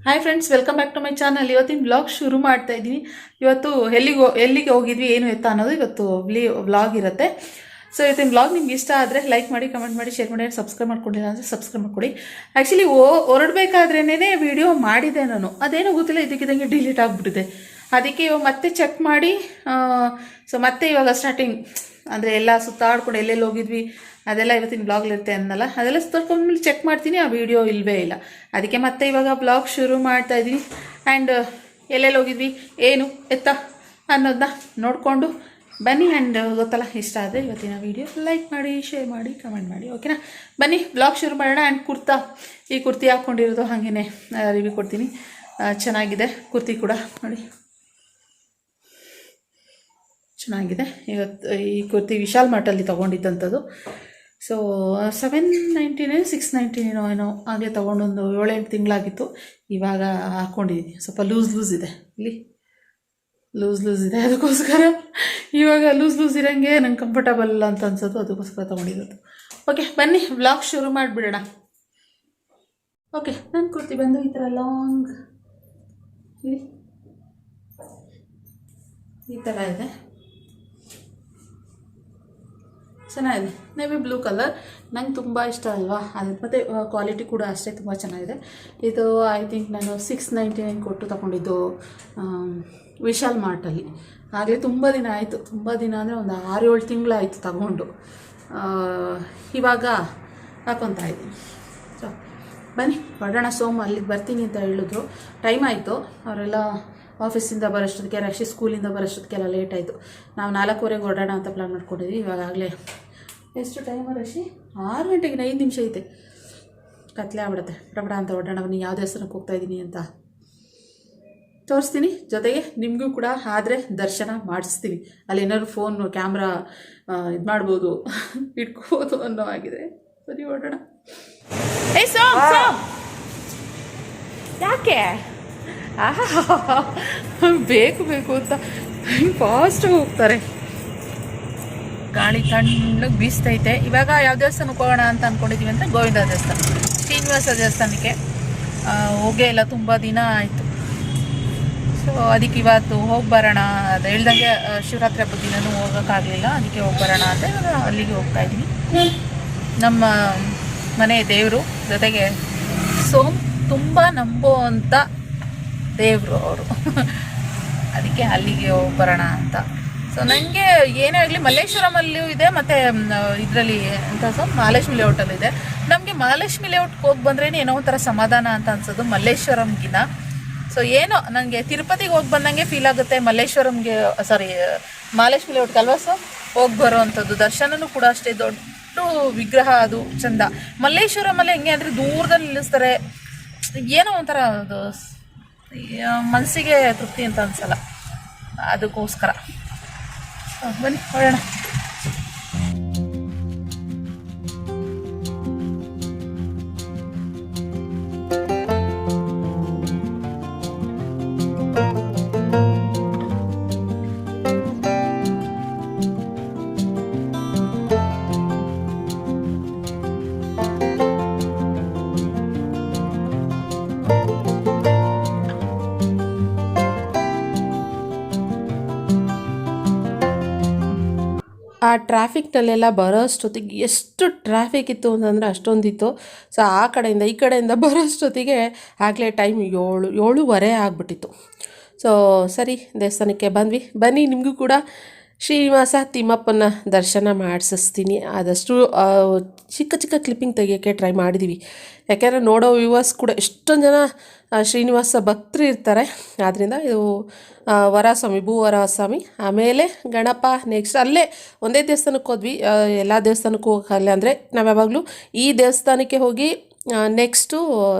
Hi friends, welcome back to my channel. ಇವತ್ತಿನ vlog ಶುರು ಮಾಡ್ತಾ ಇದ್ದೀನಿ. ಇವತ್ತು ಎಲ್ಲಿಗೆ ಹೋಗಿದ್ವಿ ಏನು ಎತ್ತ ಅನ್ನೋದು ಇವತ್ತು ವ್ಲಾಗ್ ಇರುತ್ತೆ. ಸೊ ಇವತ್ತಿನ ವ್ಲಾಗ್ ನಿಮ್ಗೆ ಇಷ್ಟ ಆದರೆ ಲೈಕ್ ಮಾಡಿ, ಕಮೆಂಟ್ ಮಾಡಿ, ಶೇರ್ ಮಾಡಿ, ಸಬ್ಸ್ಕ್ರೈಬ್ ಮಾಡ್ಕೊಂಡಿಲ್ಲ ಅಂದರೆ ಸಬ್ಸ್ಕ್ರೈಬ್ ಮಾಡ್ಕೊಡಿ. ಆ್ಯಕ್ಚುಲಿ ಹೊರಡಬೇಕಾದ್ರೇ ವಿಡಿಯೋ ಮಾಡಿದೆ ನಾನು, ಅದೇನೋ ಗೊತ್ತಿಲ್ಲ, ಇದಕ್ಕಿದ್ದಂಗೆ ಡಿಲೀಟ್ ಆಗಿಬಿಟ್ಟಿದೆ. ಅದಕ್ಕೆ ಇವಾಗ ಮತ್ತೆ ಚೆಕ್ ಮಾಡಿ, ಸೊ ಮತ್ತೆ ಇವಾಗ ಸ್ಟಾರ್ಟಿಂಗ್ ಅಂದರೆ ಎಲ್ಲ ಸುತ್ತಾಡ್ಕೊಂಡು ಎಲ್ಲೆಲ್ಲಿ ಹೋಗಿದ್ವಿ ಅದೆಲ್ಲ ಇವತ್ತಿನ ಬ್ಲಾಗ್ಲಿರುತ್ತೆ ಅನ್ನಲ್ಲ, ಅದೆಲ್ಲ ಸುತ್ತಾಡ್ಕೊಂಡ್ಮೇಲೆ ಚೆಕ್ ಮಾಡ್ತೀನಿ, ಆ ವಿಡಿಯೋ ಇಲ್ಲವೇ ಇಲ್ಲ. ಅದಕ್ಕೆ ಮತ್ತೆ ಇವಾಗ ಬ್ಲಾಗ್ ಶುರು ಮಾಡ್ತಾ ಇದ್ದೀನಿ. ಆ್ಯಂಡ್ ಎಲ್ಲೆಲ್ಲಿ ಹೋಗಿದ್ವಿ ಏನು ಎತ್ತ ಅನ್ನೋದನ್ನ ನೋಡಿಕೊಂಡು ಬನ್ನಿ. ಆ್ಯಂಡ್ ಗೊತ್ತಲ್ಲ, ಇಷ್ಟ ಆದರೆ ಇವತ್ತಿನ ವಿಡಿಯೋ ಲೈಕ್ ಮಾಡಿ, ಶೇರ್ ಮಾಡಿ, ಕಮೆಂಟ್ ಮಾಡಿ, ಓಕೆನಾ? ಬನ್ನಿ ಬ್ಲಾಗ್ ಶುರು ಮಾಡೋಣ. ಆ್ಯಂಡ್ ಈ ಕುರ್ತಿ ಹಾಕ್ಕೊಂಡಿರೋದು ಹಾಗೇ ರಿವ್ಯೂ ಕೊಡ್ತೀನಿ. ಚೆನ್ನಾಗಿದೆ ಕುರ್ತಿ ಕೂಡ, ನೋಡಿ ಚೆನ್ನಾಗಿದೆ. ಇವತ್ತು ಈ ಕುರ್ತಿ ವಿಶಾಲ್ ಮಾರ್ಟಲ್ಲಿ ತೊಗೊಂಡಿದ್ದಂಥದ್ದು. ಸೊ 799 699 ಏನೋ ಹಾಗೆ ತೊಗೊಂಡೊಂದು 7-8 ತಿಂಗಳಾಗಿತ್ತು. ಇವಾಗ ಹಾಕ್ಕೊಂಡಿದ್ದೀನಿ. ಸ್ವಲ್ಪ ಲೂಸ್ ಇದೆ, ಇಲ್ಲಿ ಲೂಸ್ ಇದೆ, ಅದಕ್ಕೋಸ್ಕರ ಇವಾಗ ಲೂಸ್ ಇರೋಂಗೆ ನಂಗೆ ಕಂಫರ್ಟಬಲ್ ಅಂತ ಅನ್ಸೋದು, ಅದಕ್ಕೋಸ್ಕರ ತೊಗೊಂಡಿರೋದು. ಓಕೆ ಬನ್ನಿ ವ್ಲಾಗ್ ಶುರು ಮಾಡಿಬಿಡೋಣ. ಓಕೆ, ನನ್ನ ಕುರ್ತಿ ಬಂದು ಈ ಥರ ಲಾಂಗ್ ಈ ಥರ ಇದೆ, ಚೆನ್ನಾಗಿದೆ. ನೇವಿ ಬ್ಲೂ ಕಲರ್ ನಂಗೆ ತುಂಬ ಇಷ್ಟ ಅಲ್ವಾ, ಅದು ಮತ್ತು ಕ್ವಾಲಿಟಿ ಕೂಡ ಅಷ್ಟೇ ತುಂಬ ಚೆನ್ನಾಗಿದೆ. ಇದು ಐ ಥಿಂಕ್ ನಾನು 699 ಕೊಟ್ಟು ತಗೊಂಡಿದ್ದು ವಿಶಾಲ್ ಮಾರ್ಟಲ್ಲಿ. ಆಗಲೇ ತುಂಬ ದಿನ ಆಯಿತು, ತುಂಬ ದಿನ ಅಂದರೆ ಒಂದು 6-7 ತಿಂಗಳಾಯಿತು ತಗೊಂಡು. ಇವಾಗ ಹಾಕೊತಾ ಇದ್ದೀನಿ. ಸೊ ಬನ್ನಿ ಹೊರಡೋಣ. ಅಲ್ಲಿಗೆ ಬರ್ತೀನಿ ಅಂತ ಹೇಳಿದ್ರು. ಟೈಮ್ ಆಯಿತು, ಅವರೆಲ್ಲ ಆಫೀಸಿಂದ ಬರೋಷ್ಟೊತ್ತಿಗೆ, ರಕ್ಷಿತ್ ಸ್ಕೂಲಿಂದ ಬರೋಷ್ಟೊತ್ತಿಗೆಲ್ಲ ಲೇಟ್ ಆಯಿತು. ನಾವು 4:15 ಹೊರಡೋಣ ಅಂತ ಪ್ಲಾನ್ ಮಾಡ್ಕೊಂಡಿದ್ವಿ. ಇವಾಗಲೇ ಎಷ್ಟು ಟೈಮ್ ರಶಿ, 6 ಗಂಟೆಗೆ 5 ನಿಮಿಷ ಐತೆ, ಕತ್ಲೆ ಆಗ್ಬಿಡುತ್ತೆ. ಬಡ ಅಂತ ಹೊರಡೋಣ. ಬನ್ನಿ, ಯಾವ ದೇವಸ್ಥಾನಕ್ಕೆ ಹೋಗ್ತಾಯಿದ್ದೀನಿ ಅಂತ ತೋರಿಸ್ತೀನಿ. ಜೊತೆಗೆ ನಿಮಗೂ ಕೂಡ ಆದರೆ ದರ್ಶನ ಮಾಡಿಸ್ತೀನಿ. ಅಲ್ಲಿ ಏನಾದ್ರು ಫೋನ್ ಕ್ಯಾಮ್ರಾ ಇದು ಮಾಡ್ಬೋದು, ಇಟ್ಕೋಬೋದು ಅನ್ನೋ ಆಗಿದೆ. ಸರಿ ಹೊರಡೋಣ. ಯಾಕೆ ಬೇಕು ಅಂತ ಫಾಸ್ಟ್ ಹೋಗ್ತಾರೆ. ಗಾಳಿ ತಣ್ಣಗೆ ಬೀಸ್ತೈತೆ. ಇವಾಗ ಯಾವ ದೇವಸ್ಥಾನಕ್ಕೆ ಹೋಗೋಣ ಅಂತ ಅಂದ್ಕೊಂಡಿದ್ದೀವಿ ಅಂದರೆ ಗೋವಿಂದ ದೇವಸ್ಥಾನ, ಶ್ರೀನಿವಾಸ ದೇವಸ್ಥಾನಕ್ಕೆ ಹೋಗೇ ಇಲ್ಲ, ತುಂಬ ದಿನ ಆಯಿತು. ಸೊ ಅದಕ್ಕೆ ಇವತ್ತು ಹೋಗಿ ಬರೋಣ. ಅದು ಹೇಳ್ದಂಗೆ ಶಿವರಾತ್ರಿ ಹಬ್ಬದ ದಿನವೂ ಹೋಗೋಕ್ಕಾಗಲಿಲ್ಲ, ಅದಕ್ಕೆ ಹೋಗಿ ಬರೋಣ ಅಂತ ಇವಾಗ ಅಲ್ಲಿಗೆ ಹೋಗ್ತಾಯಿದ್ದೀನಿ. ನಮ್ಮ ಮನೆ ದೇವರು, ಜೊತೆಗೆ ತುಂಬ ನಂಬುವಂಥ ದೇವರು ಅವರು, ಅದಕ್ಕೆ ಅಲ್ಲಿಗೆ ಹೋಗಿ ಬರೋಣ ಅಂತ. ಸೊ ನನಗೆ ಏನೇ ಆಗಲಿ ಮಲ್ಲೇಶ್ವರಮಲ್ಲಿಯೂ ಇದೆ, ಮತ್ತು ಇದರಲ್ಲಿ ಮಹಾಲಕ್ಷ್ಮಿ ಲೇಔಟಲ್ಲಿದೆ. ನಮಗೆ ಮಹಾಲಕ್ಷ್ಮಿ ಲೇಔಟ್ಗೆ ಹೋಗಿ ಬಂದ್ರೇ ಏನೋ ಒಂಥರ ಸಮಾಧಾನ ಅಂತ ಅನ್ಸೋದು ಮಲ್ಲೇಶ್ವರಂಗಿನ. ಸೊ ಏನೋ ನನಗೆ ತಿರುಪತಿಗೆ ಹೋಗಿ ಬಂದಂಗೆ ಫೀಲ್ ಆಗುತ್ತೆ ಮಹಾಲಕ್ಷ್ಮಿ ಲೇಔಟ್ಗೆ ಅಲ್ವಾ. ಸೊ ಹೋಗಿ ಬರೋ ಅಂಥದ್ದು. ದರ್ಶನನೂ ಕೂಡ ಅಷ್ಟೇ, ದೊಡ್ಡ ವಿಗ್ರಹ, ಅದು ಚಂದ. ಮಲ್ಲೇಶ್ವರಮಲ್ಲಿ ಹೆಂಗೆ ಅಂದರೆ ದೂರದಲ್ಲಿ ನಿಲ್ಲಿಸ್ತಾರೆ, ಏನೋ ಒಂಥರ ಅದು ಮನಸ್ಸಿಗೆ ತೃಪ್ತಿ ಅಂತ ಅನ್ಸಲ್ಲ, ಅದಕ್ಕೋಸ್ಕರ ಬನ್ನಿ ಹೊರಡೋಣ. ಆ ಟ್ರಾಫಿಕ್ನಲ್ಲೆಲ್ಲ ಬರೋಷ್ಟೊತ್ತಿಗೆ ಎಷ್ಟು ಟ್ರಾಫಿಕ್ ಇತ್ತು ಅಂತಂದರೆ ಅಷ್ಟೊಂದಿತ್ತು. ಸೊ ಆ ಕಡೆಯಿಂದ ಬರೋಷ್ಟೊತ್ತಿಗೆ ಆಗಲೇ ಟೈಮ್ 7:30 ಆಗಿಬಿಟ್ಟಿತ್ತು. ಸೊ ಸರಿ ದೇವಸ್ಥಾನಕ್ಕೆ ಬನ್ನಿ ನಿಮಗೂ ಕೂಡ ಶ್ರೀನಿವಾಸ ತಿಮ್ಮಪ್ಪನ ದರ್ಶನ ಮಾಡಿಸ್ತೀನಿ. ಆದಷ್ಟು ಚಿಕ್ಕ ಕ್ಲಿಪ್ಪಿಂಗ್ ತೆಗಿಯೋಕ್ಕೆ ಟ್ರೈ ಮಾಡಿದ್ದೀವಿ. ಯಾಕೆಂದರೆ ನೋಡೋ ವ್ಯೂವರ್ಸ್ ಕೂಡ ಎಷ್ಟೊಂದು ಜನ ಶ್ರೀನಿವಾಸ ಭಕ್ತರು ಇರ್ತಾರೆ. ಆದ್ದರಿಂದ ಇದು ಭೂವರಸ್ವಾಮಿ, ಆಮೇಲೆ ಗಣಪ, ನೆಕ್ಸ್ಟ್ ಅಲ್ಲೇ ಒಂದೇ ದೇವಸ್ಥಾನಕ್ಕೆ ಹೋದ್ವಿ. ಎಲ್ಲ ದೇವಸ್ಥಾನಕ್ಕೂ ಹೋಗಲ್ಲ ಅಂದರೆ ನಾವು ಯಾವಾಗಲೂ ಈ ದೇವಸ್ಥಾನಕ್ಕೆ ಹೋಗಿ ನೆಕ್ಸ್ಟು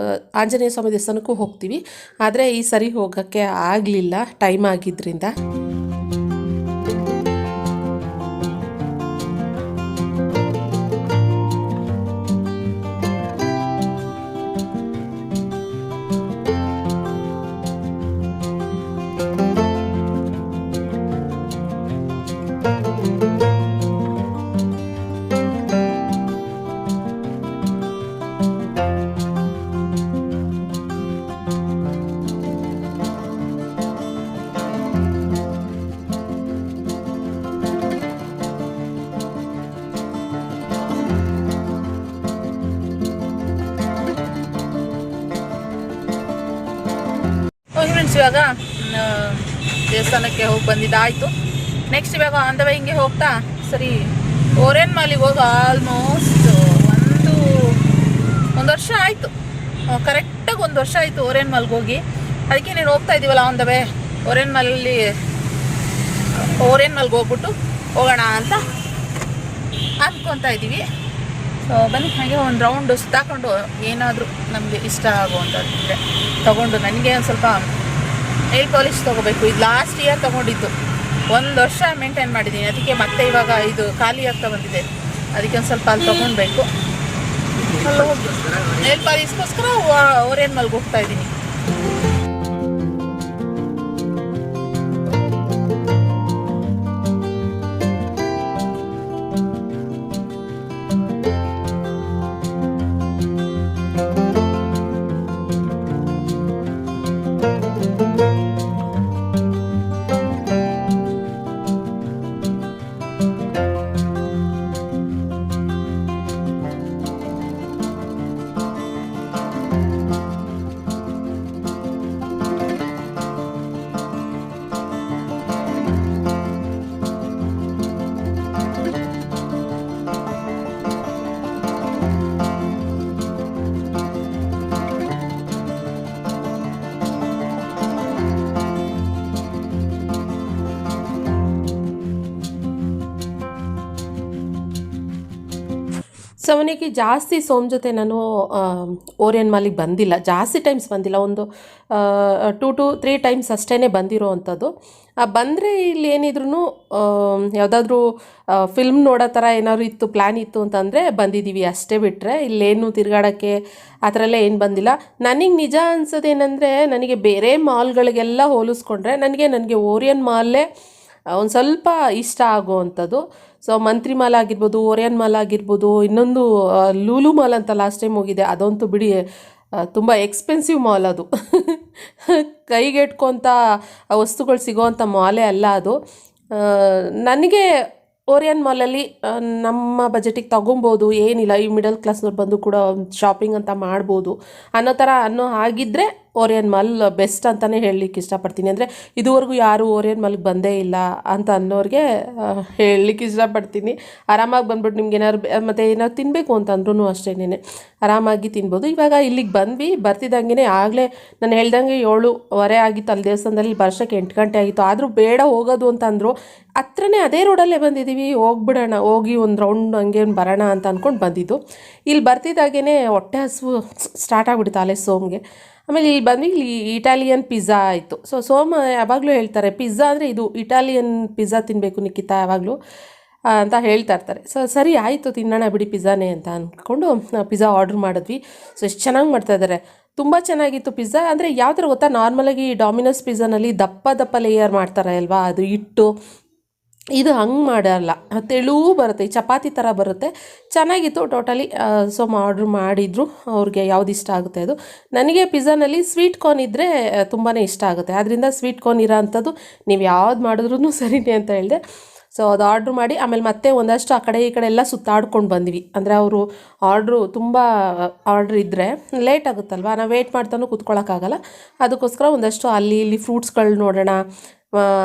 ಆಂಜನೇಯ ಸ್ವಾಮಿ ದೇವಸ್ಥಾನಕ್ಕೂ ಹೋಗ್ತೀವಿ. ಆದರೆ ಈ ಸರಿ ಹೋಗೋಕ್ಕೆ ಆಗಲಿಲ್ಲ, ಟೈಮ್ ಆಗಿದ್ದರಿಂದ. ಇವಾಗ ದೇವಸ್ಥಾನಕ್ಕೆ ಹೋಗಿ ಬಂದಿದ್ದಾಯಿತು. ನೆಕ್ಸ್ಟ್ ಇವಾಗ ಆನ್ ದ ವೇ ಹಿಂಗೆ ಹೋಗ್ತಾ ಸರಿ ಓರಿಯನ್ ಮಾಲಿಗೆ ಹೋಗಿ ಆಲ್ಮೋಸ್ಟ್ ಒಂದು ವರ್ಷ ಆಯಿತು. ಕರೆಕ್ಟಾಗಿ 1 ವರ್ಷ ಆಯಿತು ಓರಿಯನ್ ಮಾಲ್ಗೆ ಹೋಗಿ. ಅದಕ್ಕೆ ನೀನು ಹೋಗ್ತಾ ಇದ್ದೀವಲ್ಲ ಆನ್ ದ ವೇ ಓರಿಯನ್ ಮಾಲ್ಗೆ ಹೋಗ್ಬಿಟ್ಟು ಹೋಗೋಣ ಅಂತ ಅಂದ್ಕೊತಾ ಇದ್ದೀವಿ. ಸೊ ಬನ್ನಿ ಹಾಗೆ ಒಂದು ರೌಂಡ್ ಸುತ್ತಾಕೊಂಡು ಏನಾದರೂ ನಮಗೆ ಇಷ್ಟ ಆಗುವಂಥದ್ದಿದ್ರೆ ತೊಗೊಂಡು, ನನಗೆ ಒಂದು ಸ್ವಲ್ಪ ನೈಲ್ ಪಾಲಿಶ್ ತೊಗೋಬೇಕು. ಇದು ಲಾಸ್ಟ್ ಇಯರ್ ತೊಗೊಂಡಿದ್ದು, 1 ವರ್ಷ ಮೇಂಟೈನ್ ಮಾಡಿದ್ದೀನಿ. ಅದಕ್ಕೆ ಮತ್ತೆ ಇವಾಗ ಇದು ಖಾಲಿ ಆಗ್ತಾ ಬಂದಿದೆ. ಅದಕ್ಕೆ ಒಂದು ಸ್ವಲ್ಪ ಅಲ್ಲಿ ತೊಗೊಳ್ಬೇಕು. ನೈಲ್ ಪಾಲಿಶ್ಗೋಸ್ಕರ ಓರಿಯನ್ ಮಾಲ್ಗೆ ಹೋಗ್ತಾ ಇದ್ದೀನಿ. ಸೊ ಅವನಿಗೆ ಜಾಸ್ತಿ ಸೋಮ್ ಜೊತೆ ನಾನು ಓರಿಯನ್ ಮಾಲಿಗೆ ಬಂದಿಲ್ಲ, ಜಾಸ್ತಿ ಟೈಮ್ಸ್ ಬಂದಿಲ್ಲ. ಒಂದು 2 to 3 ಟೈಮ್ಸ್ ಅಷ್ಟೇ ಬಂದಿರೋ ಅಂಥದ್ದು. ಬಂದರೆ ಇಲ್ಲಿ ಏನಿದ್ರು ಯಾವುದಾದ್ರೂ ಫಿಲ್ಮ್ ನೋಡೋ ಥರ ಏನಾದ್ರು ಇತ್ತು, ಪ್ಲ್ಯಾನ್ ಇತ್ತು ಅಂತಂದರೆ ಬಂದಿದ್ದೀವಿ ಅಷ್ಟೇ. ಬಿಟ್ಟರೆ ಇಲ್ಲೇನು ತಿರುಗಾಡೋಕ್ಕೆ ಆ ಥರ ಎಲ್ಲ ಏನು ಬಂದಿಲ್ಲ. ನನಗೆ ನಿಜ ಅನ್ಸೋದೇನೆಂದರೆ, ನನಗೆ ಬೇರೆ ಮಾಲ್ಗಳಿಗೆಲ್ಲ ಹೋಲಿಸ್ಕೊಂಡ್ರೆ ನನಗೆ ಓರಿಯನ್ ಮಾಲೇ ಒಂದು ಸ್ವಲ್ಪ ಇಷ್ಟ ಆಗೋವಂಥದ್ದು. ಸೊ ಮಂತ್ರಿ ಮಾಲ್ ಆಗಿರ್ಬೋದು, ಓರಿಯನ್ ಮಾಲ್ ಆಗಿರ್ಬೋದು, ಇನ್ನೊಂದು ಲೂಲು ಮಾಲ್ ಅಂತ ಲಾಸ್ಟ್ ಟೈಮ್ ಹೋಗಿದೆ, ಅದಂತೂ ಬಿಡಿ ತುಂಬ ಎಕ್ಸ್ಪೆನ್ಸಿವ್ ಮಾಲ್ ಅದು. ಕೈಗೆಟ್ಕೊಂಥ ವಸ್ತುಗಳು ಸಿಗೋವಂಥ ಮಾಲೇ ಅಲ್ಲ ಅದು. ನನಗೆ ಓರಿಯನ್ ಮಾಲಲ್ಲಿ ನಮ್ಮ ಬಜೆಟಿಗೆ ತೊಗೊಬೋದು, ಏನಿಲ್ಲ, ಈ ಮಿಡಲ್ ಕ್ಲಾಸ್ನವ್ರು ಬಂದು ಕೂಡ ಶಾಪಿಂಗ್ ಅಂತ ಮಾಡ್ಬೋದು ಅನ್ನೋ ಹಾಗಿದ್ದರೆ ಓರಿಯನ್ ಮಾಲ್ ಬೆಸ್ಟ್ ಅಂತಲೇ ಹೇಳಲಿಕ್ಕೆ ಇಷ್ಟಪಡ್ತೀನಿ. ಅಂದರೆ ಇದುವರೆಗೂ ಯಾರೂ ಓರಿಯನ್ ಮಾಲ್ಗೆ ಬಂದೇ ಇಲ್ಲ ಅಂತ ಅನ್ನೋರಿಗೆ ಹೇಳಲಿಕ್ಕೆ ಇಷ್ಟಪಡ್ತೀನಿ. ಆರಾಮಾಗಿ ಬಂದ್ಬಿಟ್ಟು ನಿಮ್ಗೆ ಏನಾದ್ರು ಮತ್ತು ಏನಾದ್ರು ತಿನ್ನಬೇಕು ಅಂತಂದ್ರೂ ಅಷ್ಟೇನೆ ಆರಾಮಾಗಿ ತಿನ್ಬೋದು. ಇವಾಗ ಇಲ್ಲಿಗೆ ಬಂದ್ವಿ, ಬರ್ತಿದ್ದಂಗೆ ಆಗಲೇ ನಾನು ಹೇಳ್ದಂಗೆ 7:15 ಆಗಿತ್ತು. ಅಲ್ಲಿ ದೇವಸ್ಥಾನದಲ್ಲಿ ಬರ್ಸೋಕ್ಕೆ 8 ಗಂಟೆ ಆಗಿತ್ತು. ಆದರೂ ಬೇಡ ಹೋಗೋದು ಅಂತಂದರು. ಹತ್ರನೇ ಅದೇ ರೋಡಲ್ಲೇ ಬಂದಿದ್ದೀವಿ, ಹೋಗ್ಬಿಡೋಣ, ಹೋಗಿ ಒಂದು ರೌಂಡ್ ಹಂಗೆ ಬರೋಣ ಅಂತ ಅಂದ್ಕೊಂಡು ಬಂದಿದ್ದು. ಇಲ್ಲಿ ಬರ್ತಿದ್ದಾಗೇ ಹೊಟ್ಟೆ ಹಸಿವು ಸ್ಟಾರ್ಟ್ ಆಗಿಬಿಡ್ತು ಅಲ್ಲೇ ಸೋಮ್ಗೆ. ಆಮೇಲೆ ಇಲ್ಲಿ ಬಂದು ಇಲ್ಲಿ ಇಟಾಲಿಯನ್ ಪಿಜ್ಜಾ ಆಯಿತು. ಸೊ ಸೋಮ ಯಾವಾಗಲೂ ಹೇಳ್ತಾರೆ, ಪಿಜ್ಜಾ ಅಂದರೆ ಇದು ಇಟಾಲಿಯನ್ ಪಿಜ್ಜಾ ತಿನ್ನಬೇಕು ನಿಖಿತಾ ಯಾವಾಗಲೂ ಅಂತ ಹೇಳ್ತಾ ಇರ್ತಾರೆ. ಸೊ ಸರಿ ಆಯಿತು, ತಿನ್ನೋಣ ಬಿಡಿ ಪಿಜ್ಜಾನೇ ಅಂತ ಅಂದ್ಕೊಂಡು ಪಿಜ್ಜಾ ಆರ್ಡ್ರ್ ಮಾಡಿದ್ವಿ. ಸೊ ಎಷ್ಟು ಚೆನ್ನಾಗಿ ಮಾಡ್ತಾಯಿದ್ದಾರೆ, ತುಂಬ ಚೆನ್ನಾಗಿತ್ತು ಪಿಜ್ಜಾ. ಅಂದರೆ ಯಾವ ಥರ ಗೊತ್ತಾ, ನಾರ್ಮಲಾಗಿ ಡಾಮಿನೋಸ್ ಪಿಜ್ಜಾನಲ್ಲಿ ದಪ್ಪ ಲೇಯರ್ ಮಾಡ್ತಾರೆ ಅಲ್ವಾ, ಅದು ಇಟ್ಟು. ಇದು ಹಂಗೆ ಮಾಡಲ್ಲ, ತೆಳು ಬರುತ್ತೆ, ಈ ಚಪಾತಿ ಥರ ಬರುತ್ತೆ. ಚೆನ್ನಾಗಿತ್ತು ಟೋಟಲಿ. ಸೊ ಆರ್ಡ್ರ್ ಮಾಡಿದ್ರು, ಅವ್ರಿಗೆ ಯಾವ್ದು ಇಷ್ಟ ಆಗುತ್ತೆ ಅದು. ನನಗೆ ಪಿಜ್ಜಾನಲ್ಲಿ ಸ್ವೀಟ್ ಕಾರ್ನ್ ಇದ್ದರೆ ತುಂಬಾ ಇಷ್ಟ ಆಗುತ್ತೆ. ಆದ್ದರಿಂದ ಸ್ವೀಟ್ ಕಾರ್ನ್ ಇರೋ ಅಂಥದ್ದು ನೀವು ಯಾವ್ದು ಮಾಡಿದ್ರೂ ಸರಿನೇ ಅಂತ ಹೇಳಿದೆ. ಸೊ ಅದು ಆರ್ಡ್ರ್ ಮಾಡಿ ಆಮೇಲೆ ಮತ್ತೆ ಒಂದಷ್ಟು ಆ ಕಡೆ ಈ ಕಡೆ ಎಲ್ಲ ಸುತ್ತಾಡ್ಕೊಂಡು ಬಂದ್ವಿ. ಅಂದರೆ ಅವರು ತುಂಬ ಆರ್ಡ್ರ್ ಇದ್ದರೆ ಲೇಟ್ ಆಗುತ್ತಲ್ವ, ನಾವು ವೇಟ್ ಮಾಡ್ತಾನೂ ಕೂತ್ಕೊಳ್ಳೋಕ್ಕಾಗಲ್ಲ. ಅದಕ್ಕೋಸ್ಕರ ಒಂದಷ್ಟು ಅಲ್ಲಿ ಇಲ್ಲಿ ಫ್ರೂಟ್ಸ್ಗಳು ನೋಡೋಣ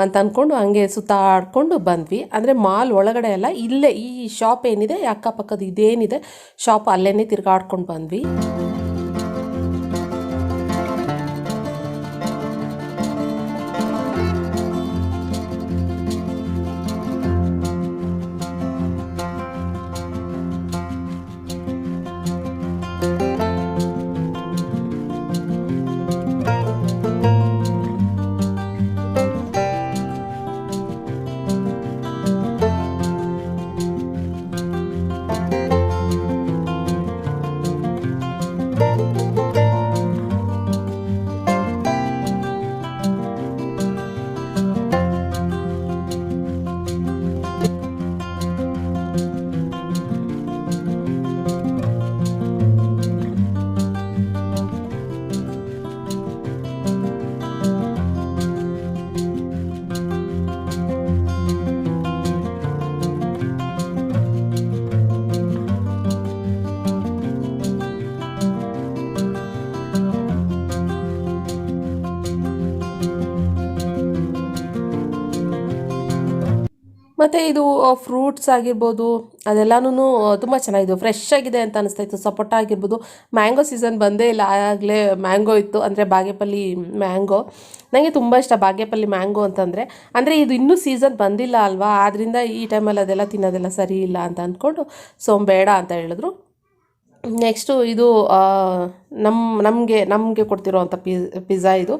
ಅಂತ ಅಂದ್ಕೊಂಡು ಹಂಗೆ ಸುತ್ತಾಡ್ಕೊಂಡು ಬಂದ್ವಿ. ಅಂದರೆ ಮಾಲ್ ಒಳಗಡೆ ಎಲ್ಲ ಇಲ್ಲೇ ಈ ಶಾಪ್ ಏನಿದೆ, ಅಕ್ಕಪಕ್ಕದ ಇದೇನಿದೆ ಶಾಪ್, ಅಲ್ಲೇ ತಿರ್ಗಾಡ್ಕೊಂಡು ಬಂದ್ವಿ. ಮತ್ತು ಇದು ಫ್ರೂಟ್ಸ್ ಆಗಿರ್ಬೋದು ಅದೆಲ್ಲನೂ ತುಂಬ ಚೆನ್ನಾಗಿದ್ದು ಫ್ರೆಶ್ ಆಗಿದೆ ಅಂತ ಅನಿಸ್ತಾ ಇತ್ತು. ಸಪೋಟ ಆಗಿರ್ಬೋದು, ಮ್ಯಾಂಗೋ ಸೀಸನ್ ಬಂದೇ ಇಲ್ಲ, ಆಗಲೇ ಮ್ಯಾಂಗೋ ಇತ್ತು, ಅಂದರೆ ಬಾಗೇಪಲ್ಲಿ ಮ್ಯಾಂಗೋ. ನನಗೆ ತುಂಬ ಇಷ್ಟ ಬಾಗೇಪಲ್ಲಿ ಮ್ಯಾಂಗೋ ಅಂತಂದರೆ. ಅಂದರೆ ಇದು ಇನ್ನೂ ಸೀಸನ್ ಬಂದಿಲ್ಲ ಅಲ್ವಾ, ಆದ್ದರಿಂದ ಈ ಟೈಮಲ್ಲಿ ಅದೆಲ್ಲ ತಿನ್ನೋದೆಲ್ಲ ಸರಿ ಇಲ್ಲ ಅಂತ ಅಂದ್ಕೊಂಡು ಬೇಡ ಅಂತ ಹೇಳಿದ್ರು. ನೆಕ್ಸ್ಟು ಇದು ನಮಗೆ ಕೊಡ್ತಿರೋವಂಥ ಪಿಜ್ಜಾ ಇದು.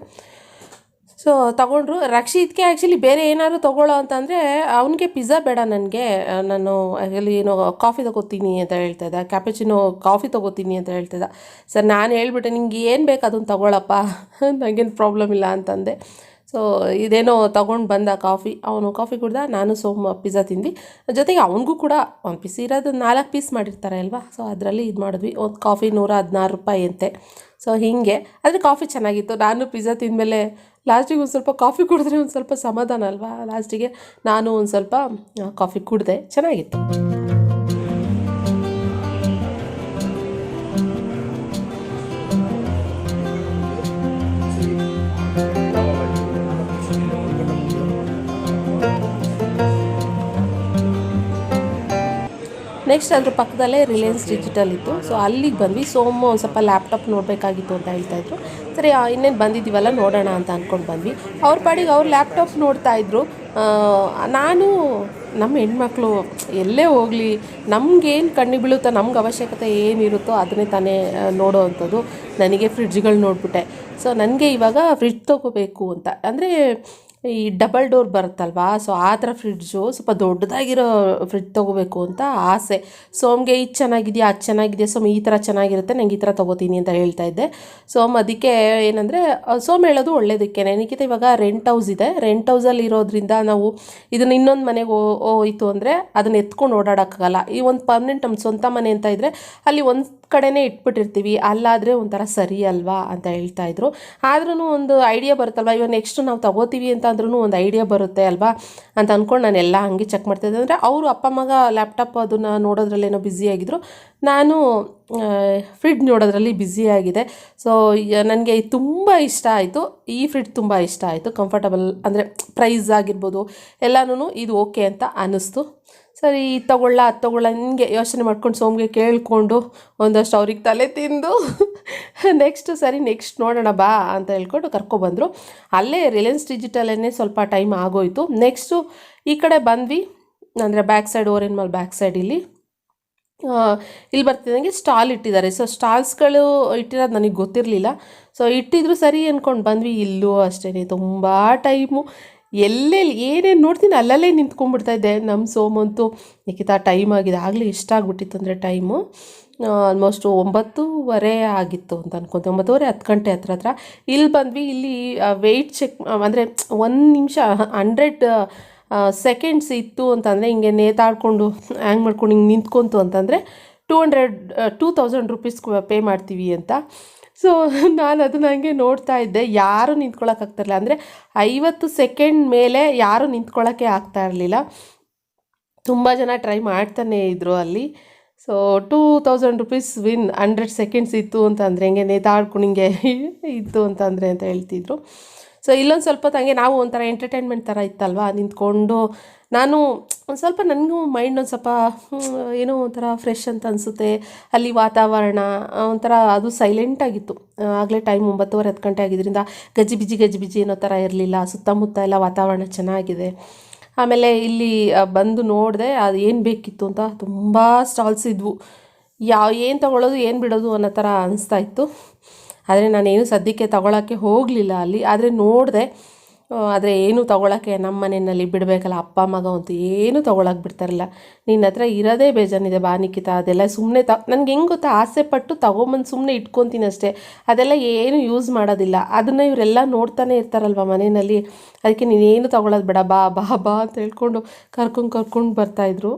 ಸೊ ತಗೊಂಡ್ರು. ರಕ್ಷಿತ್ಗೆ ಆ್ಯಕ್ಚುಲಿ ಬೇರೆ ಏನಾದ್ರು ತೊಗೊಳ್ಳೋ ಅಂತಂದರೆ ಅವನಿಗೆ ಪಿಜ್ಜಾ ಬೇಡ, ನನಗೆ ನಾನು ಆ್ಯಕ್ಚುಲಿ ಏನೋ ಕಾಫಿ ತೊಗೋತೀನಿ ಅಂತ ಹೇಳ್ತಾಯಿದ್ದ, ಕ್ಯಾಪುಚಿನೋ ಕಾಫಿ ತೊಗೋತೀನಿ ಅಂತ ಹೇಳ್ತಿದ್ದ. ಸರ್ ನಾನು ಹೇಳ್ಬಿಟ್ಟೆ, ನಿಂಗೆ ಏನು ಬೇಕು ಅದನ್ನು ತೊಗೊಳಪ್ಪ, ನನಗೇನು ಪ್ರಾಬ್ಲಮ್ ಇಲ್ಲ ಅಂತಂದೆ. ಸೊ ಇದೇನೋ ತೊಗೊಂಡು ಬಂದ ಕಾಫಿ, ಅವನು ಕಾಫಿ ಕುಡ್ದ, ನಾನು ಪಿಜ್ಜಾ ತಿಂದ್ವಿ. ಜೊತೆಗೆ ಅವನಿಗೂ ಕೂಡ ಒಂದು ಪೀಸ್ ಇರೋದು 4 ಪೀಸ್ ಮಾಡಿರ್ತಾರೆ ಅಲ್ವಾ, ಸೊ ಅದರಲ್ಲಿ ಇದು ಮಾಡಿದ್ವಿ. ಒಂದು ಕಾಫಿ 116 ರೂಪಾಯಿ ಅಂತೆ. ಸೊ ಹೀಗೆ, ಆದರೆ ಕಾಫಿ ಚೆನ್ನಾಗಿತ್ತು. ನಾನು ಪಿಜ್ಜಾ ತಿಂದಮೇಲೆ ಲಾಸ್ಟಿಗೆ ಒಂದು ಸ್ವಲ್ಪ ಕಾಫಿ ಕುಡಿದ್ರೆ ಒಂದು ಸ್ವಲ್ಪ ಸಮಾಧಾನ ಅಲ್ವಾ, ಲಾಸ್ಟಿಗೆ ನಾನು ಒಂದು ಸ್ವಲ್ಪ ಕಾಫಿ ಕುಡಿದೆ, ಚೆನ್ನಾಗಿತ್ತು. ನೆಕ್ಸ್ಟ್ ಅದ್ರ ಪಕ್ಕದಲ್ಲೇ ರಿಲಯನ್ಸ್ ಡಿಜಿಟಲ್ ಇತ್ತು. ಸೊ ಅಲ್ಲಿಗೆ ಬಂದ್ವಿ. ಒಂದು ಸ್ವಲ್ಪ ಲ್ಯಾಪ್ಟಾಪ್ ನೋಡಬೇಕಾಗಿತ್ತು ಅಂತ ಹೇಳ್ತಾಯಿದ್ರು. ಸರಿ ಇನ್ನೇನು ಬಂದಿದ್ದೀವಲ್ಲ ನೋಡೋಣ ಅಂತ ಅಂದ್ಕೊಂಡು ಬಂದ್ವಿ. ಅವ್ರ ಪಾಡಿಗೆ ಅವ್ರು ಲ್ಯಾಪ್ಟಾಪ್ ನೋಡ್ತಾಯಿದ್ರು. ನಾನು ನಮ್ಮ ಹೆಣ್ಮಕ್ಳು ಎಲ್ಲೇ ಹೋಗಲಿ, ನಮಗೇನು ಕಣ್ಣಿಗೆ ಬೀಳುತ್ತೋ, ನಮ್ಗೆ ಅವಶ್ಯಕತೆ ಏನಿರುತ್ತೋ ಅದನ್ನೇ ತಾನೇ ನೋಡೋ ಅಂಥದ್ದು. ನನಗೆ ಫ್ರಿಡ್ಜ್ಗಳು ನೋಡಿಬಿಟ್ಟೆ. ಸೊ ನನಗೆ ಇವಾಗ ಫ್ರಿಡ್ಜ್ ತೊಗೋಬೇಕು ಅಂತ, ಅಂದರೆ ಈ ಡಬಲ್ ಡೋರ್ ಬರುತ್ತಲ್ವಾ, ಸೊ ಆ ಥರ ಫ್ರಿಡ್ಜು ಸ್ವಲ್ಪ ದೊಡ್ಡದಾಗಿರೋ ಫ್ರಿಡ್ಜ್ ತೊಗೋಬೇಕು ಅಂತ ಆಸೆ. ಸೋಮ್ಗೆ ಇದು ಚೆನ್ನಾಗಿದೆಯಾ, ಅದು ಚೆನ್ನಾಗಿದೆಯಾ, ಈ ಥರ ಚೆನ್ನಾಗಿರುತ್ತೆ, ನಂಗೆ ಈ ಥರ ತೊಗೋತೀನಿ ಅಂತ ಹೇಳ್ತಾ ಇದ್ದೆ. ಅದಕ್ಕೆ ಏನಂದರೆ ಹೇಳೋದು ಒಳ್ಳೇದಕ್ಕೆ. ನಿಖಿತ ಇವಾಗ ರೆಂಟ್ ಹೌಸ್ ಇದೆ, ರೆಂಟ್ ಹೌಸಲ್ಲಿ ಇರೋದ್ರಿಂದ ನಾವು ಇದನ್ನು ಇನ್ನೊಂದು ಮನೆಗೆ ಹೋಯ್ತು ಅಂದರೆ ಅದನ್ನ ಎತ್ಕೊಂಡು ಓಡಾಡೋಕ್ಕಾಗಲ್ಲ. ಈ ಒಂದು ಪರ್ಮನೆಂಟ್ ನಮ್ಮ ಸ್ವಂತ ಮನೆ ಅಂತ ಇದ್ದರೆ ಅಲ್ಲಿ ಒಂದು ಕಡೆನೇ ಇಟ್ಬಿಟ್ಟಿರ್ತೀವಿ, ಅಲ್ಲಾದರೆ ಒಂಥರ ಸರಿ ಅಲ್ವಾ ಅಂತ ಹೇಳ್ತಾಯಿದ್ರು. ಆದ್ರೂ ಒಂದು ಐಡಿಯಾ ಬರುತ್ತಲ್ವ, ಇವಾಗ ನೆಕ್ಸ್ಟ್ ನಾವು ತಗೋತೀವಿ ಅಂತ ಅಂದ್ರೂ ಒಂದು ಐಡಿಯಾ ಬರುತ್ತೆ ಅಲ್ವಾ ಅಂತ ಅಂದ್ಕೊಂಡು ನಾನೆಲ್ಲ ಹಂಗೆ ಚೆಕ್ ಮಾಡ್ತಾಯಿದ್ದೆ. ಅಂದರೆ ಅವರು ಅಪ್ಪ ಮಗ ಲ್ಯಾಪ್ಟಾಪ್ ಅದನ್ನು ನೋಡೋದ್ರಲ್ಲೇನೋ ಬ್ಯುಸಿಯಾಗಿದ್ದರು, ನಾನು ಫ್ರಿಡ್ಜ್ ನೋಡೋದ್ರಲ್ಲಿ ಬ್ಯುಸಿಯಾಗಿದೆ. ಸೊ ನನಗೆ ತುಂಬ ಇಷ್ಟ ಆಯಿತು, ಈ ಫ್ರಿಡ್ಜ್ ತುಂಬ ಇಷ್ಟ ಆಯಿತು. ಕಂಫರ್ಟಬಲ್, ಅಂದರೆ ಪ್ರೈಸ್ ಆಗಿರ್ಬೋದು ಎಲ್ಲನೂ ಇದು ಓಕೆ ಅಂತ ಅನ್ನಿಸ್ತು. ಸರಿ ಅದು ತೊಗೊಳ್ಳ ಹಿಂಗೆ ಯೋಚನೆ ಮಾಡ್ಕೊಂಡು ಸೋಮ್ಗೆ ಕೇಳಿಕೊಂಡು ಒಂದಷ್ಟು ಅವ್ರಿಗೆ ತಲೆ ತಿಂದು ನೆಕ್ಸ್ಟ್ ನೋಡೋಣ ಬಾ ಅಂತ ಹೇಳ್ಕೊಂಡು ಕರ್ಕೊಬಂದರು. ಅಲ್ಲೇ ರಿಲಯನ್ಸ್ ಡಿಜಿಟಲನ್ನೇ ಸ್ವಲ್ಪ ಟೈಮ್ ಆಗೋಯಿತು. ನೆಕ್ಸ್ಟು ಈ ಕಡೆ ಬಂದ್ವಿ, ಅಂದರೆ back side, Orion mall back side ಇಲ್ಲಿ ಬರ್ತಿದ್ದಂಗೆ ಸ್ಟಾಲ್ ಇಟ್ಟಿದ್ದಾರೆ. ಸೊ ಸ್ಟಾಲ್ಸ್ಗಳು ಇಟ್ಟಿರೋದು ನನಗೆ ಗೊತ್ತಿರಲಿಲ್ಲ. ಸೊ ಇಟ್ಟಿದ್ರು ಸರಿ ಅಂದ್ಕೊಂಡು ಬಂದ್ವಿ. ಇಲ್ಲೂ ಅಷ್ಟೇ ತುಂಬ ಟೈಮು, ಎಲ್ಲೆಲ್ಲಿ ಏನೇನು ನೋಡ್ತೀನಿ ಅಲ್ಲಲ್ಲೇ ನಿಂತ್ಕೊಂಡ್ಬಿಡ್ತಾಯಿದ್ದೆ. ನಮ್ಮ ಸೋಮಂತೂ ನಿಖಿತ ಟೈಮ್ ಆಗಿದೆ, ಆಗಲೇ ಎಷ್ಟಾಗ್ಬಿಟ್ಟಿತ್ತು ಅಂದರೆ ಟೈಮು ಆಲ್ಮೋಸ್ಟ್ 9:30 ಆಗಿತ್ತು ಅಂತ ಅನ್ಕೊತೀನಿ, 9:30 10 ಗಂಟೆ ಹತ್ರ ಇಲ್ಲಿ ಬಂದ್ವಿ. ಇಲ್ಲಿ ವೆಯ್ಟ್ ಚೆಕ್, ಅಂದರೆ 1 ನಿಮಿಷ 100 ಸೆಕೆಂಡ್ಸ್ ಇತ್ತು ಅಂತಂದರೆ ಹಿಂಗೆ ನೇತಾಡ್ಕೊಂಡು ಹ್ಯಾಂಗ್ ಮಾಡ್ಕೊಂಡು ಹಿಂಗೆ ನಿಂತ್ಕೊಂತು ಅಂತಂದರೆ 2000 ರೂಪೀಸ್ ಪೇ ಮಾಡ್ತೀವಿ ಅಂತ. ಸೊ ನಾನು ಅದನ್ನ ಹಂಗೆ ನೋಡ್ತಾ ಇದ್ದೆ, ಯಾರೂ ನಿಂತ್ಕೊಳ್ಳೋಕ್ಕಾಗ್ತಾಯಿರಲಿಲ್ಲ. ಅಂದರೆ 50 ಸೆಕೆಂಡ್ ಮೇಲೆ ಯಾರೂ ನಿಂತ್ಕೊಳ್ಳೋಕ್ಕೆ ಆಗ್ತಾ ಇರಲಿಲ್ಲ. ತುಂಬ ಜನ ಟ್ರೈ ಮಾಡ್ತಾನೇ ಇದ್ದರು ಅಲ್ಲಿ. ಸೊ 2000 ರೂಪೀಸ್ ವಿನ್, 100 ಸೆಕೆಂಡ್ಸ್ ಇತ್ತು ಅಂತಂದರೆ ಹಿಂಗೆ ನೇತಾಡ್ಕೊಂಡು ಹಿಂಗೆ ಇತ್ತು ಅಂತಂದರೆ ಅಂತ ಹೇಳ್ತಿದ್ರು. ಸೊ ಇಲ್ಲೊಂದು ಸ್ವಲ್ಪ ಹಂಗೆ ನಾವು ಒಂಥರ ಎಂಟರ್ಟೈನ್ಮೆಂಟ್ ಥರ ಇತ್ತಲ್ವ, ನಿಂತ್ಕೊಂಡು ನಾನು ಒಂದು ಸ್ವಲ್ಪ ನನಗೂ ಮೈಂಡ್ ಒಂದು ಸ್ವಲ್ಪ ಏನೋ ಒಂಥರ ಫ್ರೆಶ್ ಅಂತ ಅನಿಸುತ್ತೆ. ಅಲ್ಲಿ ವಾತಾವರಣ ಒಂಥರ ಅದು ಸೈಲೆಂಟಾಗಿತ್ತು. ಆಗಲೇ ಟೈಮ್ 9:30 10 ಗಂಟೆ ಆಗಿದ್ದರಿಂದ ಗಜಿಬಿಜಿ ಅನ್ನೋ ಥರ ಇರಲಿಲ್ಲ. ಸುತ್ತಮುತ್ತ ಎಲ್ಲ ವಾತಾವರಣ ಚೆನ್ನಾಗಿದೆ. ಆಮೇಲೆ ಇಲ್ಲಿ ಬಂದು ನೋಡಿದೆ ಅದು ಏನು ಬೇಕಿತ್ತು ಅಂತ, ತುಂಬ ಸ್ಟಾಲ್ಸ್ ಇದ್ವು. ಏನು ತೊಗೊಳ್ಳೋದು ಏನು ಬಿಡೋದು ಅನ್ನೋ ಥರ ಅನಿಸ್ತಾ ಇತ್ತು. ಆದರೆ ನಾನೇನು ಸದ್ಯಕ್ಕೆ ತೊಗೊಳಕ್ಕೆ ಹೋಗಲಿಲ್ಲ ಅಲ್ಲಿ. ಆದರೆ ನೋಡಿದೆ, ಆದರೆ ಏನೂ ತೊಗೊಳಕ್ಕೆ ನಮ್ಮ ಮನೆಯಲ್ಲಿ ಬಿಡಬೇಕಲ್ಲ, ಅಪ್ಪ ಮಗ ಅಂತೂ ಏನೂ ತೊಗೊಳಕ್ಕೆ ಬಿಡ್ತಾರಿಲ್ಲ. ನಿನ್ನ ಹತ್ರ ಇರೋದೇ ಬೇಜಾನಿದೆ ಬಾ ನಿಖಿತ, ಅದೆಲ್ಲ ಸುಮ್ಮನೆ ನನಗೆ ಹೆಂಗೆ ಗೊತ್ತಾ, ಆಸೆ ಪಟ್ಟು ತೊಗೊಂಬಂದು ಸುಮ್ಮನೆ ಇಟ್ಕೊತೀನಿ ಅಷ್ಟೇ, ಅದೆಲ್ಲ ಏನು ಯೂಸ್ ಮಾಡೋದಿಲ್ಲ. ಅದನ್ನು ಇವರೆಲ್ಲ ನೋಡ್ತಾನೆ ಇರ್ತಾರಲ್ವ ಮನೆಯಲ್ಲಿ, ಅದಕ್ಕೆ ನೀನೇನು ತೊಗೊಳೋದು ಬೇಡ, ಬಾ ಬಾ ಬಾ ಅಂತ ಹೇಳ್ಕೊಂಡು ಕರ್ಕೊಂಡು ಬರ್ತಾಯಿದ್ರು.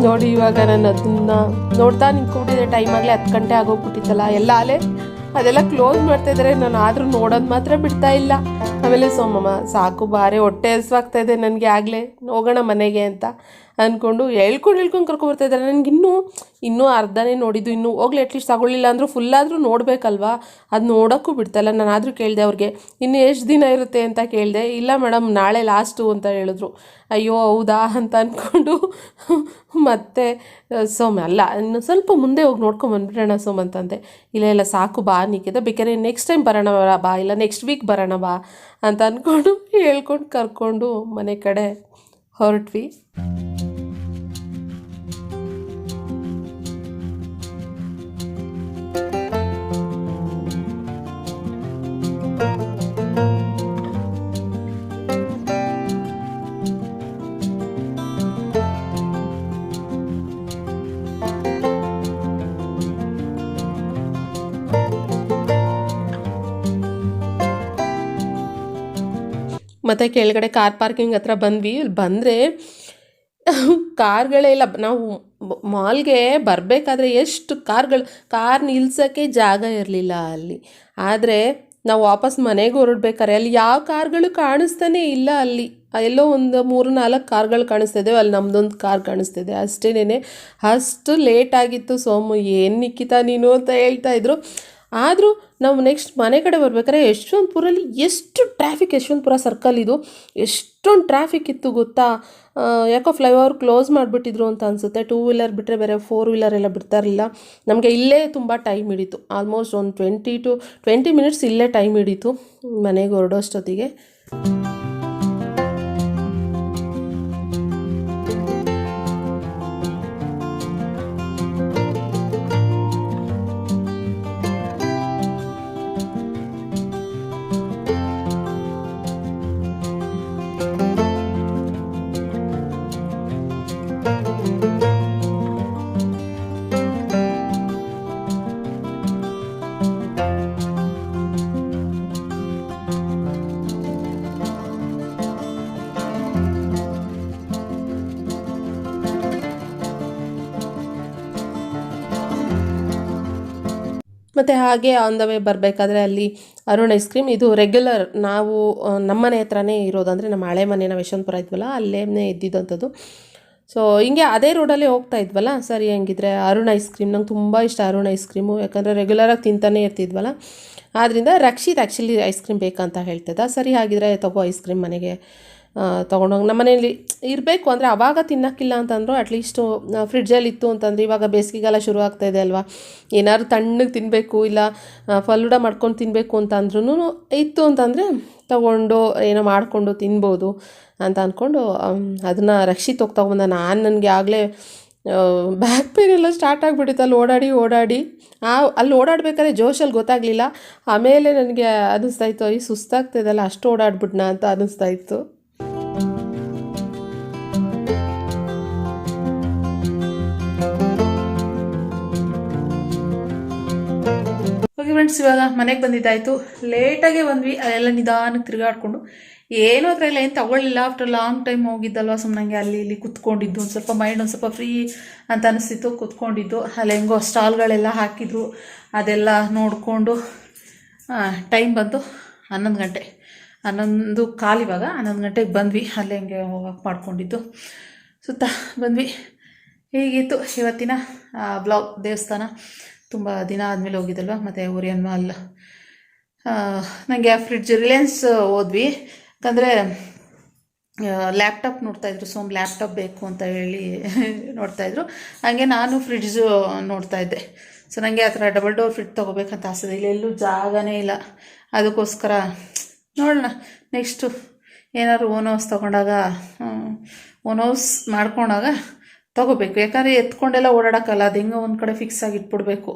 ನೋಡಿ ಇವಾಗ ನಾನು ಅದನ್ನು ನೋಡ್ತಾ ನಿಂತ್ಕೊಂಡಿದ್ದೆ. ಟೈಮ್ ಆಗಲೇ 10 ಗಂಟೆ ಆಗೋಗ್ಬಿಟ್ಟಿತ್ತಲ್ಲ, ಎಲ್ಲ ಅಲ್ಲೇ ಅದೆಲ್ಲ ಕ್ಲೋಸ್ ಮಾಡ್ತಾಯಿದ್ದಾರೆ. ನಾನು ಆದರೂ ನೋಡೋದು ಮಾತ್ರ ಬಿಡ್ತಾ ಇಲ್ಲ. ಆಮೇಲೆ ಸೋಮಮ್ಮ ಸಾಕು ಬಾರೆ ಹೊಟ್ಟೆ ಹಸ್ವಾಗ್ತಾಯಿದೆ ನನಗೆ, ಆಗಲೇ ಹೋಗೋಣ ಮನೆಗೆ ಅಂತ ಅಂದ್ಕೊಂಡು ಹೇಳ್ಕೊಂಡು ಕರ್ಕೊಬರ್ತಾಯಿದ್ದಾರೆ. ಇನ್ನೂ ಅರ್ಧನೇ ನೋಡಿದ್ದು, ಇನ್ನೂ ಹೋಗ್ಲಿ ಅಟ್ಲೀಸ್ಟ್ ತಗೊಳ್ಳಿಲ್ಲ ಅಂದರೂ ಫುಲ್ಲಾದರೂ ನೋಡಬೇಕಲ್ವಾ, ಅದು ನೋಡೋಕ್ಕೂ ಬಿಡ್ತಾಯಿಲ್ಲ. ನಾನು ಆದರೂ ಕೇಳಿದೆ ಅವ್ರಿಗೆ, ಇನ್ನು ಎಷ್ಟು ದಿನ ಇರುತ್ತೆ ಅಂತ ಕೇಳಿದೆ. ಇಲ್ಲ ಮೇಡಮ್ ನಾಳೆ ಲಾಸ್ಟು ಅಂತ ಹೇಳಿದ್ರು. ಅಯ್ಯೋ ಹೌದಾ ಅಂತ ಅಂದ್ಕೊಂಡು ಮತ್ತೆ ಸೋಮ ಅಲ್ಲ ಇನ್ನು ಸ್ವಲ್ಪ ಮುಂದೆ ಹೋಗಿ ನೋಡ್ಕೊಂಬಂದ್ಬಿಡೋಣ ಸೋಮ ಅಂತಂದೆ. ಇಲ್ಲ ಸಾಕು ಬಾ ನಿಖಿತ, ಬೇಕಾದ್ರೆ ನೆಕ್ಸ್ಟ್ ಟೈಮ್ ಬರೋಣ ಬಾ, ಇಲ್ಲ ನೆಕ್ಸ್ಟ್ ವೀಕ್ ಬರೋಣ ಬಾ ಅಂತ ಅಂದ್ಕೊಂಡು ಹೇಳ್ಕೊಂಡು ಕರ್ಕೊಂಡು ಮನೆ ಕಡೆ ಹೊರಟ್ವಿ. ಮತ್ತು ಕೆಳಗಡೆ ಕಾರ್ ಪಾರ್ಕಿಂಗ್ ಹತ್ರ ಬಂದ್ವಿ. ಇಲ್ಲಿ ಬಂದರೆ ಕಾರ್ಗಳೇ ಇಲ್ಲ. ನಾವು ಮಾಲ್ಗೆ ಬರಬೇಕಾದ್ರೆ ಎಷ್ಟು ಕಾರ್ ನಿಲ್ಸೋಕ್ಕೆ ಜಾಗ ಇರಲಿಲ್ಲ ಅಲ್ಲಿ. ಆದರೆ ನಾವು ವಾಪಸ್ ಮನೆಗೆ ಹೊರಡ್ಬೇಕಾದ್ರೆ ಅಲ್ಲಿ ಯಾವ ಕಾರ್ಗಳು ಕಾಣಿಸ್ತಾನೆ ಇಲ್ಲ. ಅಲ್ಲಿ ಎಲ್ಲೋ ಒಂದು 3-4 ಕಾರ್ಗಳು ಕಾಣಿಸ್ತಿದ್ದೇವೆ, ಅಲ್ಲಿ ನಮ್ಮದೊಂದು ಕಾರ್ ಕಾಣಿಸ್ತಿದೆ ಅಷ್ಟೇನೆ. ಅಷ್ಟು ಲೇಟಾಗಿತ್ತು. ಸೋಮು ಏನು ನಿಖಿತಾ ನೀನು ಅಂತ ಹೇಳ್ತಾಯಿದ್ರು. ಆದರೂ ನಾವು ನೆಕ್ಸ್ಟ್ ಮನೆ ಕಡೆ ಬರ್ಬೇಕಾದ್ರೆ ಯಶವಂತಪುರಲ್ಲಿ ಎಷ್ಟು ಟ್ರಾಫಿಕ್, ಯಶವಂತಪುರ ಸರ್ಕಲ್ ಇದು ಎಷ್ಟೊಂದು ಟ್ರಾಫಿಕ್ ಇತ್ತು ಗೊತ್ತಾ. ಯಾಕೋ ಫ್ಲೈಓವರ್ ಕ್ಲೋಸ್ ಮಾಡಿಬಿಟ್ಟಿದ್ರು ಅಂತ ಅನಿಸುತ್ತೆ. 2 ವೀಲರ್ ಬಿಟ್ಟರೆ ಬೇರೆ 4 ವೀಲರ್ ಎಲ್ಲ ಬಿಡ್ತಾ ಇರಲಿಲ್ಲ. ನಮಗೆ ಇಲ್ಲೇ ತುಂಬ ಟೈಮ್ ಹಿಡಿತು, ಆಲ್ಮೋಸ್ಟ್ ಒಂದು 20 ಮಿನಿಟ್ಸ್ ಇಲ್ಲೇ ಟೈಮ್ ಹಿಡಿತು ಮನೆಗೆ ಹೊರಡೋಷ್ಟೊತ್ತಿಗೆ. ಮತ್ತು ಹಾಗೆ ಆನ್ ದ ವೇ ಬರಬೇಕಾದ್ರೆ ಅಲ್ಲಿ ಅರುಣ್ ಐಸ್ ಕ್ರೀಮ್, ಇದು ರೆಗ್ಯುಲರ್ ನಾವು ನಮ್ಮನೆ ಹತ್ರನೇ ಇರೋದು. ಅಂದರೆ ನಮ್ಮ ಹಳೆ ಮನೆ, ನಾವು ಯಶವಂತಪುರ ಇದ್ವಲ್ಲ ಅಲ್ಲೇ ಇದ್ದಿದ್ದಂಥದ್ದು. ಸೊ ಹಿಂಗೆ ಅದೇ ರೋಡಲ್ಲೇ ಹೋಗ್ತಾ ಇದ್ವಲ್ಲ, ಸರಿ ಹಂಗಿದ್ರೆ ಅರುಣ್ ಐಸ್ ಕ್ರೀಮ್ ನಂಗೆ ತುಂಬ ಇಷ್ಟ. ಅರುಣ್ ಐಸ್ ಕ್ರೀಮು ಯಾಕಂದರೆ ರೆಗ್ಯುಲರಾಗಿ ತಿಂತಾನೆ ಇರ್ತಿದ್ವಲ್ಲ, ಆದ್ದರಿಂದ ರಕ್ಷಿತ್ ಆ್ಯಕ್ಚುಲಿ ಐಸ್ ಕ್ರೀಮ್ ಬೇಕಂತ ಹೇಳ್ತಿದ್ದ. ಸರಿ ಹಾಗಿದ್ರೆ ತಗೋ ಐಸ್ ಕ್ರೀಮ್ ಮನೆಗೆ ತೊಗೊಂಡೋಗಿ ನಮ್ಮ ಮನೇಲಿ ಇರಬೇಕು. ಅಂದರೆ ಆವಾಗ ತಿನ್ನೋಕ್ಕಿಲ್ಲ ಅಂತಂದರು, ಅಟ್ಲೀಸ್ಟು ಫ್ರಿಡ್ಜಲ್ಲಿ ಇತ್ತು ಅಂತಂದರೆ, ಇವಾಗ ಬೇಸಿಗೆಗಾಲ ಶುರು ಆಗ್ತಾಯಿದೆ ಅಲ್ವಾ, ಏನಾದ್ರು ತಣ್ಣಗೆ ತಿನ್ನಬೇಕು ಇಲ್ಲ ಫಲೂಡ ಮಾಡ್ಕೊಂಡು ತಿನ್ನಬೇಕು ಅಂತ ಅಂದ್ರೂ ಇತ್ತು ಅಂತಂದರೆ ತೊಗೊಂಡು ಏನೋ ಮಾಡಿಕೊಂಡು ತಿನ್ಬೋದು ಅಂತ ಅಂದ್ಕೊಂಡು ಅದನ್ನು ರಕ್ಷಿತ್ ಹೋಗಿ ತೊಗೊಂಬಂದ. ನನಗೆ ಆಗಲೇ ಬ್ಯಾಕ್ ಪೇನ್ ಎಲ್ಲ ಸ್ಟಾರ್ಟ್ ಆಗಿಬಿಟ್ಟಿತ್ತು ಅಲ್ಲಿ ಓಡಾಡಿ ಅಲ್ಲಿ ಓಡಾಡಬೇಕಾದ್ರೆ ಜೋಶಲ್ಲಿ ಗೊತ್ತಾಗಲಿಲ್ಲ. ಆಮೇಲೆ ನನಗೆ ಅನ್ನಿಸ್ತಾಯಿತ್ತು, ಈ ಸುಸ್ತಾಗ್ತಿದೆಲ್ಲ ಅಷ್ಟು ಓಡಾಡ್ಬಿಟ್ನ ಅಂತ ಅನ್ನಿಸ್ತಾಯಿತ್ತು. ಓಕೆ ಫ್ರೆಂಡ್ಸ್, ಇವಾಗ ಮನೆಗೆ ಬಂದಿದ್ದಾಯಿತು. ಲೇಟಾಗೆ ಬಂದ್ವಿ, ಅಲ್ಲೆಲ್ಲ ನಿಧಾನಕ್ಕೆ ತಿರುಗಾಡ್ಕೊಂಡು ಏನೂ ಹತ್ರ ಇಲ್ಲ, ಏನು ತಗೊಳ್ಳಿಲ್ಲ. ಆಫ್ಟರ್ ಲಾಂಗ್ ಟೈಮ್ ಹೋಗಿದ್ದಲ್ವ, ಸುಮ್ಮನೆ ಅಲ್ಲಿ ಇಲ್ಲಿ ಕುತ್ಕೊಂಡಿದ್ದು, ಒಂದು ಸ್ವಲ್ಪ ಮೈಂಡ್ ಒಂದು ಸ್ವಲ್ಪ ಫ್ರೀ ಅಂತ ಅನಿಸ್ತಿತ್ತು, ಕುತ್ಕೊಂಡಿದ್ದು. ಅಲ್ಲಿ ಹೆಂಗೋ ಸ್ಟಾಲ್ಗಳೆಲ್ಲ ಹಾಕಿದ್ರು, ಅದೆಲ್ಲ ನೋಡಿಕೊಂಡು ಟೈಮ್ ಬಂತು 11 ಗಂಟೆ, 11 ಕಾಲು. ಇವಾಗ 11 ಗಂಟೆಗೆ ಬಂದ್ವಿ. ಅಲ್ಲಿ ಹೆಂಗೆ ಹೋಗಕ್ಕೆ ಮಾಡ್ಕೊಂಡಿದ್ದು ಸುತ್ತ ಬಂದ್ವಿ. ಹೀಗಿತ್ತು ಇವತ್ತಿನ ಬ್ಲಾಗ್. ದೇವಸ್ಥಾನ ತುಂಬ ದಿನ ಆದಮೇಲೆ ಹೋಗಿದ್ದಲ್ವ. ಮತ್ತು ಓರಿಯನ್ ಮಾಲ್, ನನಗೆ ಫ್ರಿಡ್ಜ್ ರಿಲಯನ್ಸ್ ಹೋದ್ವಿ. ಯಾಕಂದರೆ ಲ್ಯಾಪ್ಟಾಪ್ ನೋಡ್ತಾಯಿದ್ರು, ಲ್ಯಾಪ್ಟಾಪ್ ಬೇಕು ಅಂತ ಹೇಳಿ ನೋಡ್ತಾಯಿದ್ರು. ಹಾಗೆ ನಾನು ಫ್ರಿಡ್ಜು ನೋಡ್ತಾಯಿದ್ದೆ. ಸೊ ನನಗೆ ಆ ಥರ ಡಬಲ್ ಡೋರ್ ಫ್ರಿಡ್ಜ್ ತೊಗೋಬೇಕಂತ ಆಸೆ. ಇಲ್ಲೆಲ್ಲೂ ಜಾಗನೇ ಇಲ್ಲ, ಅದಕ್ಕೋಸ್ಕರ ನೋಡೋಣ ನೆಕ್ಸ್ಟು ಏನಾದ್ರು ಓನ್ ಹೌಸ್ ತೊಗೊಂಡಾಗ, ಓನ್ ಹೌಸ್ ಮಾಡ್ಕೊಂಡಾಗ ತೊಗೋಬೇಕು. ಯಾಕಂದರೆ ಎತ್ಕೊಂಡೆಲ್ಲ ಓಡಾಡೋಕ್ಕಲ್ಲ, ಅದು ಹೆಂಗೆ ಒಂದು ಕಡೆ ಫಿಕ್ಸ್ ಆಗಿ ಇಟ್ಬಿಡ್ಬೇಕು.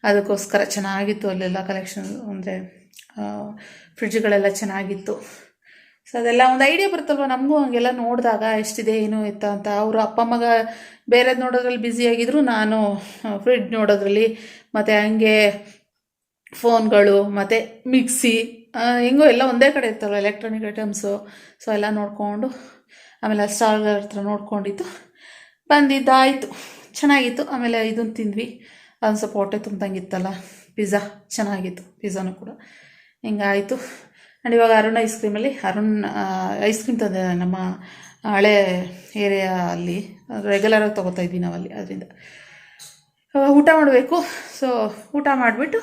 ಅದಕ್ಕೋಸ್ಕರ ಚೆನ್ನಾಗಿತ್ತು ಅಲ್ಲೆಲ್ಲ ಕಲೆಕ್ಷನ್, ಅಂದರೆ ಫ್ರಿಡ್ಜ್ಗಳೆಲ್ಲ ಚೆನ್ನಾಗಿತ್ತು. ಸೊ ಅದೆಲ್ಲ ಒಂದು ಐಡಿಯಾ ಬರುತ್ತಲ್ವ ನಮಗೂ, ಹಂಗೆಲ್ಲ ನೋಡಿದಾಗ ಎಷ್ಟಿದೆ ಏನು ಎತ್ತ ಅಂತ. ಅವರು ಅಪ್ಪ ಮಗ ಬೇರೆದು ನೋಡೋದ್ರಲ್ಲಿ ಬ್ಯುಸಿಯಾಗಿದ್ದರು, ನಾನು ಫ್ರಿಡ್ಜ್ ನೋಡೋದ್ರಲ್ಲಿ. ಮತ್ತು ಹಂಗೆ ಫೋನ್ಗಳು ಮತ್ತು ಮಿಕ್ಸಿ ಹೆಂಗೋ ಎಲ್ಲ ಒಂದೇ ಕಡೆ ಇರ್ತಲ್ವ, ಎಲೆಕ್ಟ್ರಾನಿಕ್ ಐಟಮ್ಸು. ಸೊ ಎಲ್ಲ ನೋಡಿಕೊಂಡು ಆಮೇಲೆ ಸ್ಟಾಲ್ಗಳ ಹತ್ರ ನೋಡ್ಕೊಂಡಿದ್ದು ಬಂದಿದ್ದಾಯಿತು, ಚೆನ್ನಾಗಿತ್ತು. ಆಮೇಲೆ ಇದನ್ನು ತಿಂದ್ವಿ, ಅದೊಂದು ಸ್ವಲ್ಪ ಹೊಟ್ಟೆ ತುಂಬ್ದಂಗಿತ್ತಲ್ಲ. ಪಿಜ್ಜಾ ಚೆನ್ನಾಗಿತ್ತು, ಪಿಜ್ಜಾನು ಕೂಡ ಹಿಂಗಾಯಿತು. ಆ್ಯಂಡ್ ಇವಾಗ ಅರುಣ್ ಅರುಣ್ ಐಸ್ ಕ್ರೀಮ್ ತಂದೆ ನಮ್ಮ ಹಳೆ ಏರಿಯಾ ಅಲ್ಲಿ ರೆಗ್ಯುಲರಾಗಿ ತೊಗೋತಾ ಇದ್ವಿ ನಾವಲ್ಲಿ. ಅದರಿಂದ ಊಟ ಮಾಡಬೇಕು. ಸೊ ಊಟ ಮಾಡಿಬಿಟ್ಟು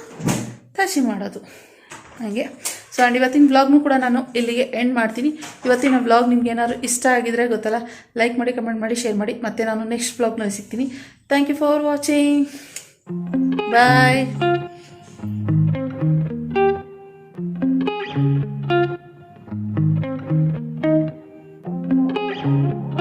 ತಸಿ ಮಾಡೋದು ಹಾಗೆ. ಸೊ ಆ್ಯಂಡ್ ಇವತ್ತಿನ ವ್ಲಾಗ್ನೂ ಕೂಡ ನಾನು ಇಲ್ಲಿಗೆ ಎಂಡ್ ಮಾಡ್ತೀನಿ. ಇವತ್ತಿನ ವ್ಲಾಗ್ ನಿಮ್ಗೆ ಏನಾದ್ರು ಇಷ್ಟ ಆಗಿದ್ರೆ ಗೊತ್ತಲ್ಲ, ಲೈಕ್ ಮಾಡಿ, ಕಮೆಂಟ್ ಮಾಡಿ, ಶೇರ್ ಮಾಡಿ. ಮತ್ತೆ ನಾನು ನೆಕ್ಸ್ಟ್ ವ್ಲಾಗ್ನಲ್ಲಿ ಸಿಗ್ತೀನಿ. Thank you for watching. Bye.